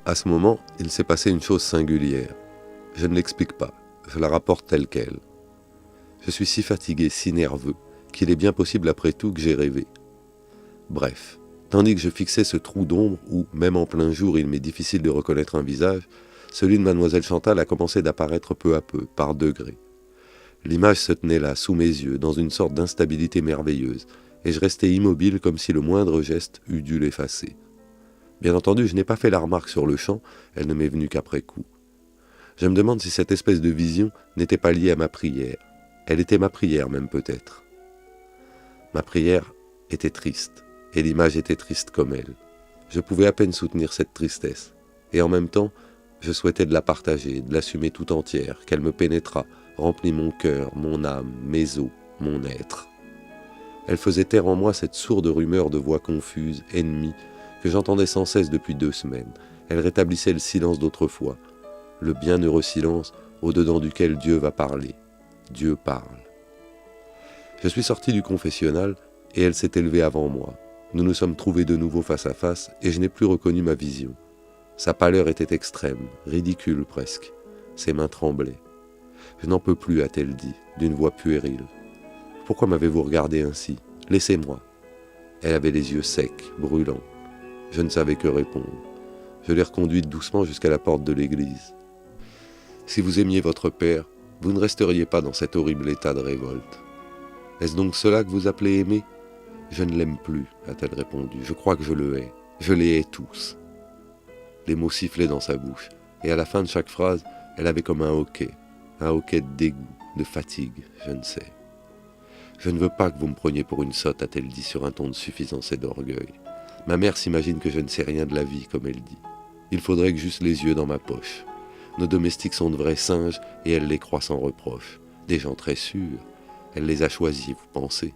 À ce moment, il s'est passé une chose singulière. Je ne l'explique pas, je la rapporte telle qu'elle. Je suis si fatigué, si nerveux, qu'il est bien possible après tout que j'ai rêvé. Bref, tandis que je fixais ce trou d'ombre où, même en plein jour, il m'est difficile de reconnaître un visage, celui de mademoiselle Chantal a commencé d'apparaître peu à peu, par degrés. L'image se tenait là, sous mes yeux, dans une sorte d'instabilité merveilleuse, et je restais immobile comme si le moindre geste eût dû l'effacer. Bien entendu, je n'ai pas fait la remarque sur le champ, elle ne m'est venue qu'après coup. Je me demande si cette espèce de vision n'était pas liée à ma prière. Elle était ma prière même peut-être. Ma prière était triste, et l'image était triste comme elle. Je pouvais à peine soutenir cette tristesse, et en même temps, je souhaitais de la partager, de l'assumer tout entière, qu'elle me pénétrât, remplît mon cœur, mon âme, mes os, mon être. Elle faisait taire en moi cette sourde rumeur de voix confuses, ennemies, que j'entendais sans cesse depuis 2 semaines. Elle rétablissait le silence d'autrefois, le bienheureux silence au-dedans duquel Dieu va parler. Dieu parle. Je suis sorti du confessionnal et elle s'est élevée avant moi. Nous nous sommes trouvés de nouveau face à face et je n'ai plus reconnu ma vision. Sa pâleur était extrême, ridicule presque. Ses mains tremblaient. « Je n'en peux plus », a-t-elle dit, d'une voix puérile. « Pourquoi m'avez-vous regardé ainsi ? Laissez-moi. » Elle avait les yeux secs, brûlants. Je ne savais que répondre. Je l'ai reconduite doucement jusqu'à la porte de l'église. « Si vous aimiez votre père, vous ne resteriez pas dans cet horrible état de révolte. Est-ce donc cela que vous appelez aimer ? Je ne l'aime plus, a-t-elle répondu. Je crois que je le hais. Je les hais tous. » Les mots sifflaient dans sa bouche, et à la fin de chaque phrase, elle avait comme un hoquet de dégoût, de fatigue, je ne sais. « Je ne veux pas que vous me preniez pour une sotte, a-t-elle dit sur un ton de suffisance et d'orgueil. Ma mère s'imagine que je ne sais rien de la vie, comme elle dit. Il faudrait que j'eusse les yeux dans ma poche. Nos domestiques sont de vrais singes, et elle les croit sans reproche. Des gens très sûrs. Elle les a choisis, vous pensez ?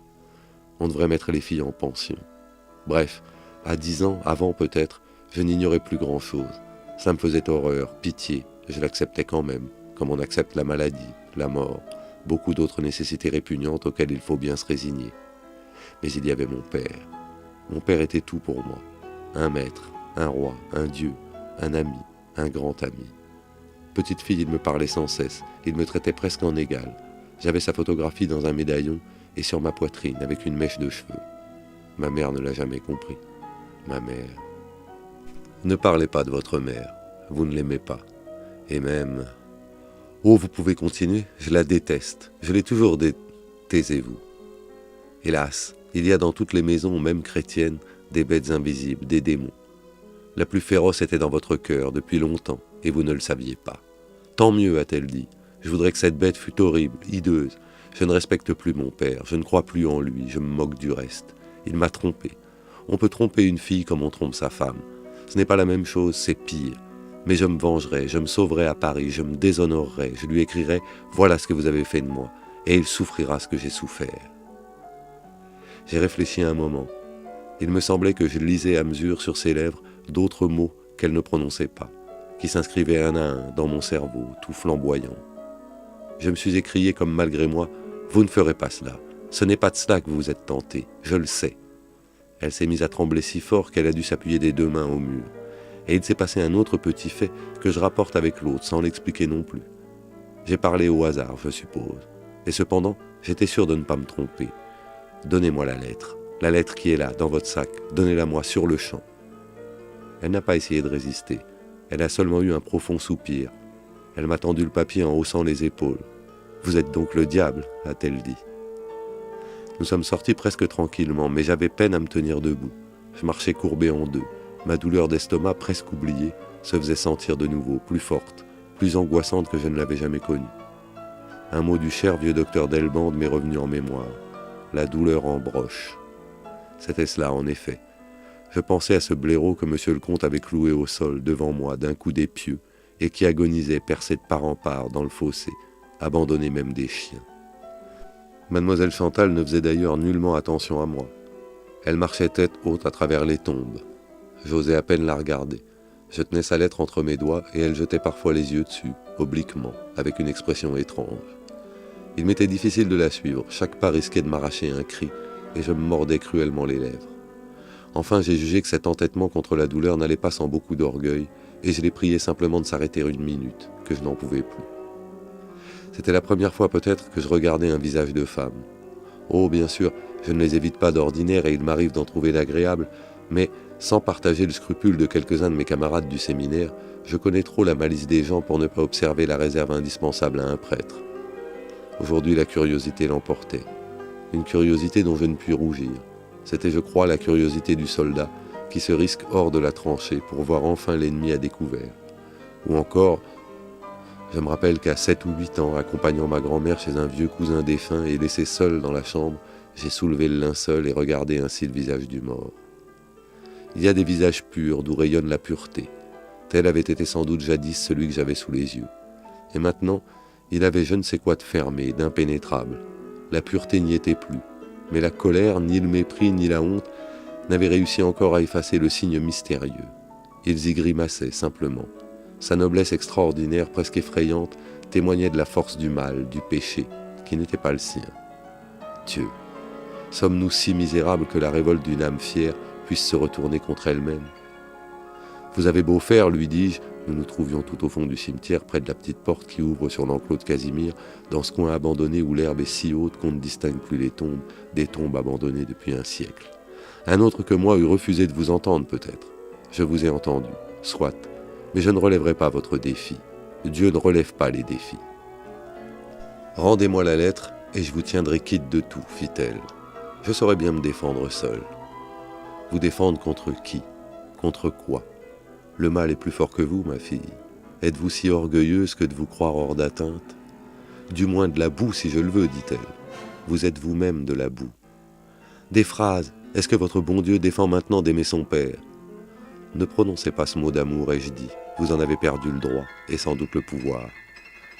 On devrait mettre les filles en pension. Bref, à 10 ans, avant peut-être, je n'ignorais plus grand-chose. Ça me faisait horreur, pitié, je l'acceptais quand même, comme on accepte la maladie, la mort, beaucoup d'autres nécessités répugnantes auxquelles il faut bien se résigner. Mais il y avait mon père. Mon père était tout pour moi. Un maître, un roi, un dieu, un ami, un grand ami. Petite fille, il me parlait sans cesse, il me traitait presque en égal. J'avais sa photographie dans un médaillon et sur ma poitrine avec une mèche de cheveux. Ma mère ne l'a jamais compris. Ma mère... Ne parlez pas de votre mère, vous ne l'aimez pas. Et même... Oh, vous pouvez continuer, je la déteste, je l'ai toujours Taisez-vous. Hélas, il y a dans toutes les maisons, même chrétiennes, des bêtes invisibles, des démons. La plus féroce était dans votre cœur depuis longtemps, et vous ne le saviez pas. Tant mieux, a-t-elle dit. Je voudrais que cette bête fût horrible, hideuse. Je ne respecte plus mon père, je ne crois plus en lui, je me moque du reste. Il m'a trompé. On peut tromper une fille comme on trompe sa femme. Ce n'est pas la même chose, c'est pire. Mais je me vengerai, je me sauverai à Paris, je me déshonorerai, je lui écrirai « Voilà ce que vous avez fait de moi », et il souffrira ce que j'ai souffert. J'ai réfléchi un moment. Il me semblait que je lisais à mesure sur ses lèvres d'autres mots qu'elle ne prononçait pas, qui s'inscrivaient un à un dans mon cerveau, tout flamboyant. Je me suis écrié comme malgré moi « Vous ne ferez pas cela, ce n'est pas de cela que vous vous êtes tenté, je le sais ». Elle s'est mise à trembler si fort qu'elle a dû s'appuyer des 2 mains au mur. Et il s'est passé un autre petit fait que je rapporte avec l'autre sans l'expliquer non plus. J'ai parlé au hasard, je suppose. Et cependant, j'étais sûr de ne pas me tromper. Donnez-moi la lettre qui est là, dans votre sac, donnez-la-moi sur le champ. Elle n'a pas essayé de résister. Elle a seulement eu un profond soupir. Elle m'a tendu le papier en haussant les épaules. « Vous êtes donc le diable », a-t-elle dit. Nous sommes sortis presque tranquillement, mais j'avais peine à me tenir debout. Je marchais courbé en deux. Ma douleur d'estomac, presque oubliée, se faisait sentir de nouveau, plus forte, plus angoissante que je ne l'avais jamais connue. Un mot du cher vieux docteur Delbande m'est revenu en mémoire. La douleur en broche. C'était cela, en effet. Je pensais à ce blaireau que monsieur le comte avait cloué au sol, devant moi, d'un coup d'épieu, et qui agonisait, percé de part en part, dans le fossé, abandonné même des chiens. Mademoiselle Chantal ne faisait d'ailleurs nullement attention à moi. Elle marchait tête haute à travers les tombes. J'osais à peine la regarder. Je tenais sa lettre entre mes doigts et elle jetait parfois les yeux dessus, obliquement, avec une expression étrange. Il m'était difficile de la suivre, chaque pas risquait de m'arracher un cri, et je me mordais cruellement les lèvres. Enfin, j'ai jugé que cet entêtement contre la douleur n'allait pas sans beaucoup d'orgueil, et je l'ai prié simplement de s'arrêter une minute, que je n'en pouvais plus. C'était la première fois peut-être que je regardais un visage de femme. Oh, bien sûr, je ne les évite pas d'ordinaire et il m'arrive d'en trouver d'agréables, mais sans partager le scrupule de quelques-uns de mes camarades du séminaire, je connais trop la malice des gens pour ne pas observer la réserve indispensable à un prêtre. Aujourd'hui, la curiosité l'emportait. Une curiosité dont je ne puis rougir. C'était, je crois, la curiosité du soldat qui se risque hors de la tranchée pour voir enfin l'ennemi à découvert. Ou encore, je me rappelle qu'à 7 ou 8 ans, accompagnant ma grand-mère chez un vieux cousin défunt et laissé seul dans la chambre, j'ai soulevé le linceul et regardé ainsi le visage du mort. Il y a des visages purs d'où rayonne la pureté. Tel avait été sans doute jadis celui que j'avais sous les yeux. Et maintenant, il avait je ne sais quoi de fermé, d'impénétrable. La pureté n'y était plus, mais la colère, ni le mépris, ni la honte n'avaient réussi encore à effacer le signe mystérieux. Ils y grimaçaient simplement. Sa noblesse extraordinaire, presque effrayante, témoignait de la force du mal, du péché, qui n'était pas le sien. Dieu, sommes-nous si misérables que la révolte d'une âme fière puisse se retourner contre elle-même ? Vous avez beau faire, lui dis-je, nous nous trouvions tout au fond du cimetière, près de la petite porte qui ouvre sur l'enclos de Casimir, dans ce coin abandonné où l'herbe est si haute qu'on ne distingue plus les tombes, des tombes abandonnées depuis un siècle. Un autre que moi eût refusé de vous entendre peut-être. Je vous ai entendu, soit, mais je ne relèverai pas votre défi. Dieu ne relève pas les défis. Rendez-moi la lettre et je vous tiendrai quitte de tout, fit-elle. Je saurais bien me défendre seul. Vous défendre contre qui ? Contre quoi ? Le mal est plus fort que vous, ma fille. Êtes-vous si orgueilleuse que de vous croire hors d'atteinte ? Du moins de la boue, si je le veux, dit-elle. Vous êtes vous-même de la boue. Des phrases. Est-ce que votre bon Dieu défend maintenant d'aimer son père ? Ne prononcez pas ce mot d'amour, ai-je dit. Vous en avez perdu le droit, et sans doute le pouvoir.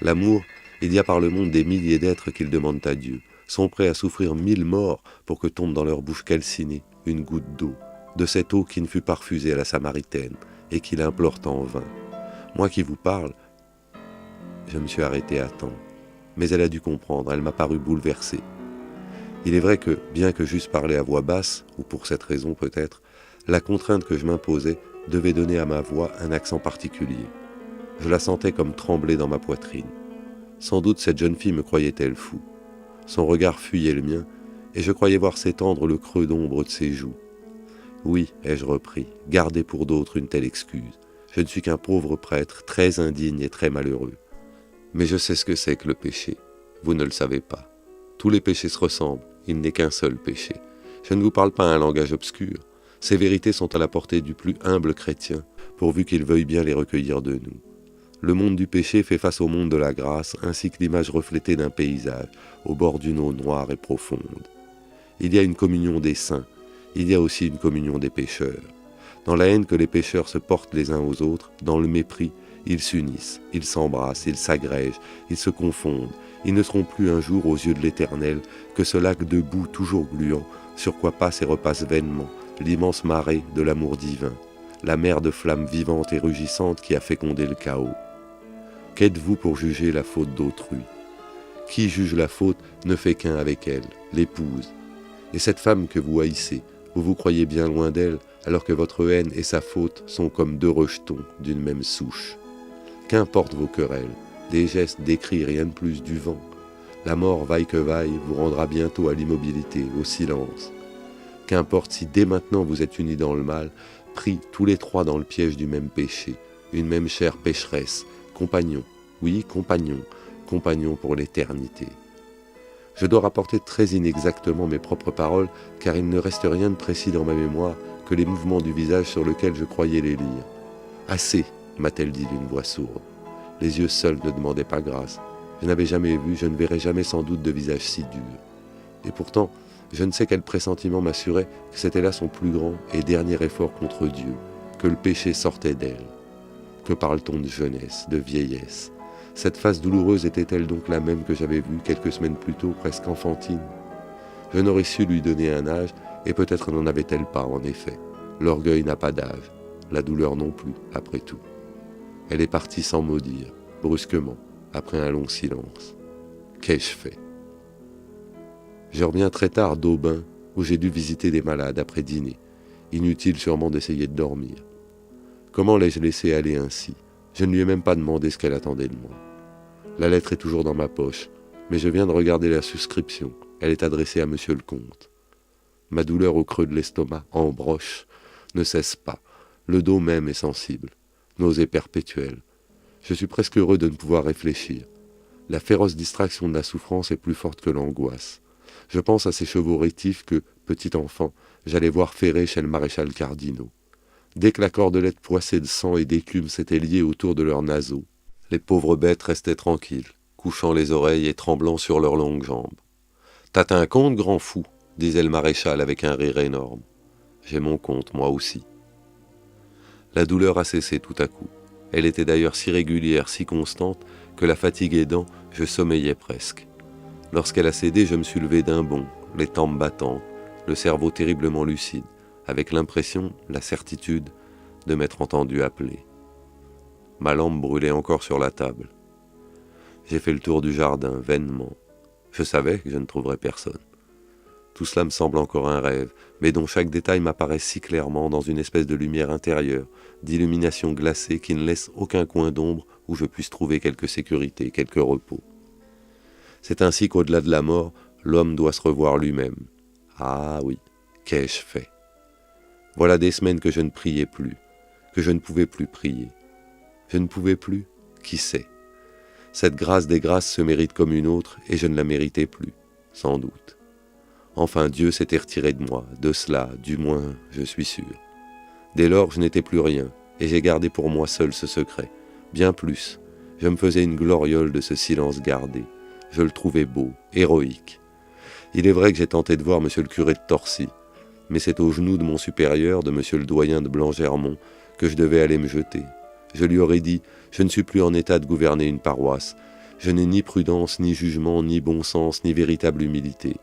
L'amour, il y a par le monde des milliers d'êtres qu'ils demandent à Dieu, sont prêts à souffrir 1000 morts pour que tombe dans leur bouche calcinée une goutte d'eau, de cette eau qui ne fut pas refusée à la Samaritaine, et qu'il implore en vain. Moi qui vous parle, je me suis arrêté à temps. Mais elle a dû comprendre, elle m'a paru bouleversée. Il est vrai que, bien que j'eusse parlé à voix basse, ou pour cette raison peut-être, la contrainte que je m'imposais devait donner à ma voix un accent particulier. Je la sentais comme trembler dans ma poitrine. Sans doute cette jeune fille me croyait-elle fou. Son regard fuyait le mien, et je croyais voir s'étendre le creux d'ombre de ses joues. Oui, ai-je repris, gardez pour d'autres une telle excuse. Je ne suis qu'un pauvre prêtre, très indigne et très malheureux. Mais je sais ce que c'est que le péché. Vous ne le savez pas. Tous les péchés se ressemblent, il n'est qu'un seul péché. Je ne vous parle pas un langage obscur. Ces vérités sont à la portée du plus humble chrétien, pourvu qu'il veuille bien les recueillir de nous. Le monde du péché fait face au monde de la grâce, ainsi que l'image reflétée d'un paysage, au bord d'une eau noire et profonde. Il y a une communion des saints, il y a aussi une communion des pécheurs. Dans la haine que les pécheurs se portent les uns aux autres, dans le mépris, ils s'unissent, ils s'embrassent, ils s'agrègent, ils se confondent. Ils ne seront plus un jour aux yeux de l'Éternel que ce lac de boue toujours gluant, sur quoi passe et repasse vainement l'immense marée de l'amour divin, la mer de flammes vivantes et rugissantes qui a fécondé le chaos. Qu'êtes-vous pour juger la faute d'autrui ? Qui juge la faute ne fait qu'un avec elle, l'épouse. Et cette femme que vous haïssez, vous vous croyez bien loin d'elle, alors que votre haine et sa faute sont comme deux rejetons d'une même souche. Qu'importe vos querelles, des gestes, des cris, rien de plus, du vent. La mort, vaille que vaille, vous rendra bientôt à l'immobilité, au silence. Qu'importe si dès maintenant vous êtes unis dans le mal, pris tous les trois dans le piège du même péché, une même chair pécheresse, compagnons, oui, compagnons pour l'éternité. Je dois rapporter très inexactement mes propres paroles, car il ne reste rien de précis dans ma mémoire que les mouvements du visage sur lequel je croyais les lire. « Assez !» m'a-t-elle dit d'une voix sourde. Les yeux seuls ne demandaient pas grâce. Je n'avais jamais vu, je ne verrai jamais sans doute de visage si dur. Et pourtant, je ne sais quel pressentiment m'assurait que c'était là son plus grand et dernier effort contre Dieu, que le péché sortait d'elle. Que parle-t-on de jeunesse, de vieillesse ? Cette face douloureuse était-elle donc la même que j'avais vue quelques semaines plus tôt, presque enfantine ? Je n'aurais su lui donner un âge, et peut-être n'en avait-elle pas, en effet. L'orgueil n'a pas d'âge, la douleur non plus, après tout. Elle est partie sans mot dire, brusquement, après un long silence. Qu'ai-je fait ? Je reviens très tard d'Aubin, où j'ai dû visiter des malades après dîner, Inutile sûrement d'essayer de dormir. Comment l'ai-je laissé aller ainsi? Je ne lui ai même pas demandé ce qu'elle attendait de moi. La lettre est toujours dans ma poche, mais je viens de regarder la souscription. Elle est adressée à monsieur le comte. Ma douleur au creux de l'estomac, en broche, ne cesse pas. Le dos même est sensible. Nausée perpétuelle. Je suis presque heureux de ne pouvoir réfléchir. La féroce distraction de la souffrance est plus forte que l'angoisse. Je pense à ces chevaux rétifs que, petit enfant, j'allais voir ferrer chez le maréchal Cardinaux. Dès que la cordelette poissée de sang et d'écume s'était liée autour de leurs naseaux, les pauvres bêtes restaient tranquilles, couchant les oreilles et tremblant sur leurs longues jambes. « T'as un compte, grand fou ?» disait le maréchal avec un rire énorme. « J'ai mon compte, moi aussi. » La douleur a cessé tout à coup. Elle était d'ailleurs si régulière, si constante, que la fatigue aidant, je sommeillais presque. Lorsqu'elle a cédé, je me suis levé d'un bond, les tempes battantes, le cerveau terriblement lucide, avec l'impression, la certitude, de m'être entendu appeler. Ma lampe brûlait encore sur la table. J'ai fait le tour du jardin, vainement. Je savais que je ne trouverais personne. Tout cela me semble encore un rêve, mais dont chaque détail m'apparaît si clairement dans une espèce de lumière intérieure, d'illumination glacée qui ne laisse aucun coin d'ombre où je puisse trouver quelque sécurité, quelque repos. C'est ainsi qu'au-delà de la mort, l'homme doit se revoir lui-même. Ah oui, qu'ai-je fait? Voilà des semaines que je ne priais plus, que je ne pouvais plus prier. Je ne pouvais plus, qui sait? Cette grâce des grâces se mérite comme une autre, et je ne la méritais plus, sans doute. Enfin, Dieu s'était retiré de moi, de cela, du moins, je suis sûr. Dès lors, je n'étais plus rien, et j'ai gardé pour moi seul ce secret. Bien plus, je me faisais une gloriole de ce silence gardé. Je le trouvais beau, héroïque. Il est vrai que j'ai tenté de voir monsieur le curé de Torcy, mais c'est aux genoux de mon supérieur, de monsieur le doyen de Blangermont, que je devais aller me jeter. Je lui aurais dit, je ne suis plus en état de gouverner une paroisse. Je n'ai ni prudence, ni jugement, ni bon sens, ni véritable humilité.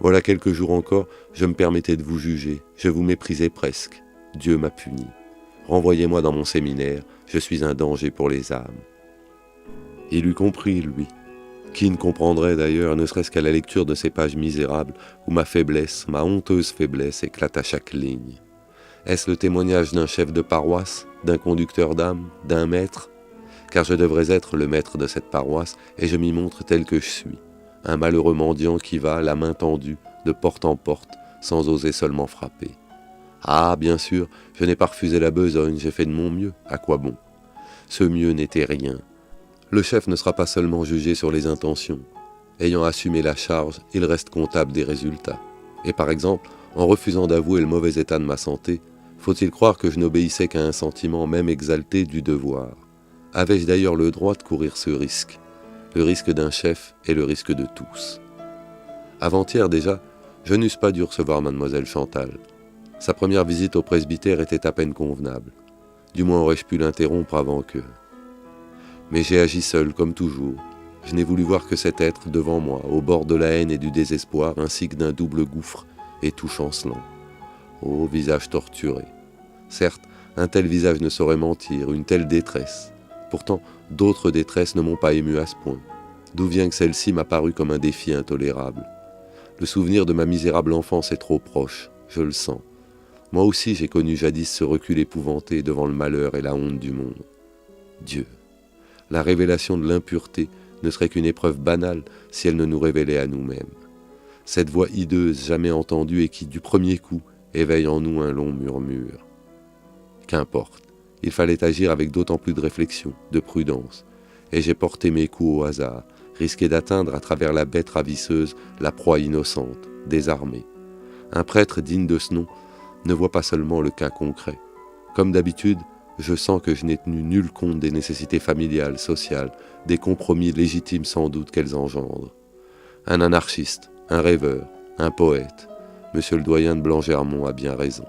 Voilà quelques jours encore, je me permettais de vous juger, je vous méprisais presque. Dieu m'a puni. Renvoyez-moi dans mon séminaire, je suis un danger pour les âmes. Il eût compris, lui. Qui ne comprendrait d'ailleurs, ne serait-ce qu'à la lecture de ces pages misérables, où ma faiblesse, ma honteuse faiblesse éclate à chaque ligne. Est-ce le témoignage d'un chef de paroisse, d'un conducteur d'âme, d'un maître? Car je devrais être le maître de cette paroisse, et je m'y montre tel que je suis. Un malheureux mendiant qui va, la main tendue, de porte en porte, sans oser seulement frapper. Ah, bien sûr, je n'ai pas refusé la besogne, j'ai fait de mon mieux, à quoi bon? Ce mieux n'était rien. Le chef ne sera pas seulement jugé sur les intentions. Ayant assumé la charge, il reste comptable des résultats. Et par exemple, en refusant d'avouer le mauvais état de ma santé, faut-il croire que je n'obéissais qu'à un sentiment même exalté du devoir? Avais-je d'ailleurs le droit de courir ce risque? Le risque d'un chef et le risque de tous. Avant-hier déjà, je n'eusse pas dû recevoir mademoiselle Chantal. Sa première visite au presbytère était à peine convenable. Du moins aurais-je pu l'interrompre avant que... Mais j'ai agi seul, comme toujours. Je n'ai voulu voir que cet être devant moi, au bord de la haine et du désespoir, ainsi que d'un double gouffre, et tout chancelant. Ô visage torturé. Certes, un tel visage ne saurait mentir, une telle détresse. Pourtant, d'autres détresses ne m'ont pas ému à ce point. D'où vient que celle-ci m'a paru comme un défi intolérable? Le souvenir de ma misérable enfance est trop proche, je le sens. Moi aussi j'ai connu jadis ce recul épouvanté devant le malheur et la honte du monde. Dieu, la révélation de l'impureté ne serait qu'une épreuve banale si elle ne nous révélait à nous-mêmes. Cette voix hideuse jamais entendue et qui, du premier coup, éveille en nous un long murmure. Qu'importe, il fallait agir avec d'autant plus de réflexion, de prudence, et j'ai porté mes coups au hasard, risqué d'atteindre à travers la bête ravisseuse la proie innocente, désarmée. Un prêtre digne de ce nom ne voit pas seulement le cas concret. Comme d'habitude, je sens que je n'ai tenu nul compte des nécessités familiales, sociales, des compromis légitimes sans doute qu'elles engendrent. Un anarchiste, un rêveur, un poète, monsieur le doyen de Blangermont a bien raison.